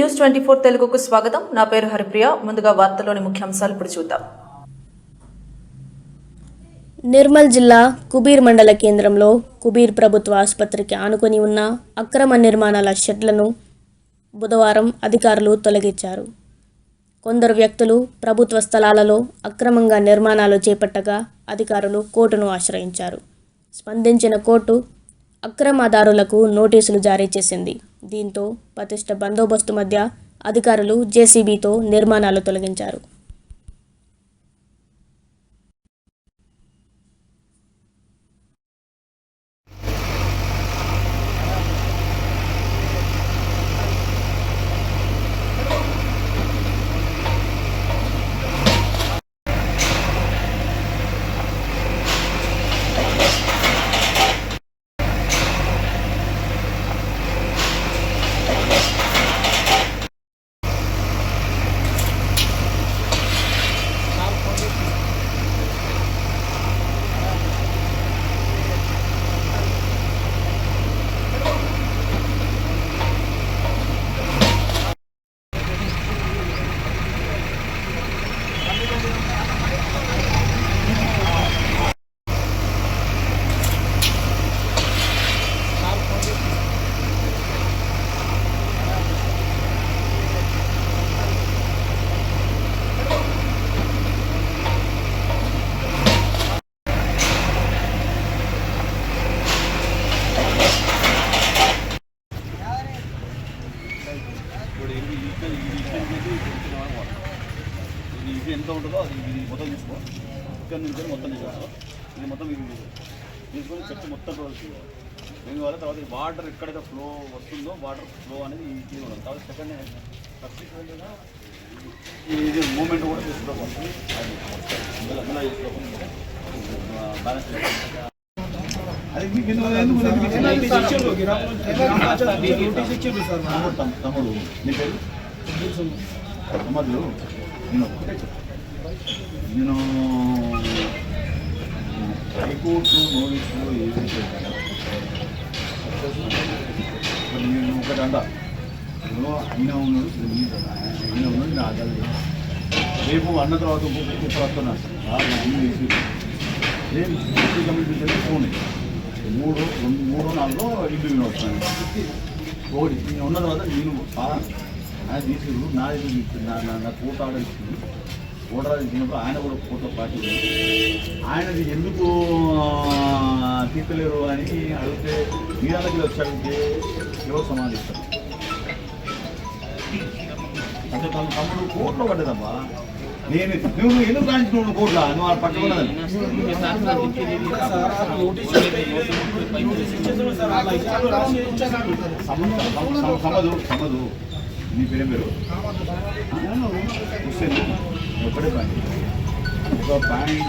News 24 తెలుగుకు స్వాగతం. నా పేరు హరిప్రియ. ముందుగా వార్తల్లోని ముఖ్యాంశాలు ఇప్పుడు చూద్దాం. నిర్మల్ జిల్లా కుబీర్ మండల కేంద్రంలో కుబీర్ ప్రభుత్వ ఆసుపత్రికి ఆనుకొని ఉన్న అక్రమ నిర్మాణాల షెడ్లను బుధవారం అధికారులు తొలగించారు. కొందరు వ్యక్తులు ప్రభుత్వ స్థలాలలో అక్రమంగా నిర్మాణాలు చేపట్టగా అధికారులు కోర్టును ఆశ్రయించారు. స్పందించిన కోర్టు అక్రమదారులకు నోటీసులు జారీ చేసింది. దీంతో పటిష్ట బందోబస్తు మధ్య అధికారులు జేసీబీతో నిర్మాణాలు తొలగించారు. ఇది ఎంత ఉంటుందో అది ఇది మొత్తం తీసుకో. ఇక్కడ నుంచి మొత్తం తీసుకో. ఇది మొత్తం ఇది తీసుకొని చెట్టు మొత్తం దీని వల్ల తర్వాత వాటర్ ఎక్కడైతే ఫ్లో వస్తుందో వాటర్ ఫ్లో అనేది ఈ క్లీన్ ఉండదు. తర్వాత సెకండ్ సబ్సిక్వెంట్గా ఇది మూమెంట్ కూడా తీసుకోవాలి. అది తీసుకోవాలి బ్యాలెన్స్. అది తమ్ముడు నీ పేరు తమ్ముడు. నేను హైకోర్టు నోటీసులో ఏది నేను ఒకటి అంట ఆయన ఉన్నాడు ఆయన ఉన్నాడు నేను ఆదాలు రేపు అన్న తర్వాత వస్తున్నాను అన్నీ వేసి ఏం కమిటీ ఫోన్ మూడో నాలుగో ఇంటర్వ్యూ వస్తున్నాను. ఒకటి నేను ఉన్న తర్వాత నేను ఆయన తీసుకురు నా ఫోటో ఆర్డర్ ఇచ్చింది. ఓటర్ ఇచ్చినప్పుడు ఆయన కూడా ఫోటో పార్టీ ఆయనది ఎందుకు తీర్చలేరు అని అడిగితే మీ దగ్గర వచ్చి అడిగితే ఎవరు సమాధిస్తారు అంటే తమ్ముడు కోర్టులో పడ్డదమ్మా. నేను నువ్వు ఎందుకు రాయించుకున్నావు కోర్టులో నువ్వు వాళ్ళు పట్టుకున్నదని సమదు. నీ పేరేం పేరు? ఒకటే పాయింట్ ఒక పాయింట్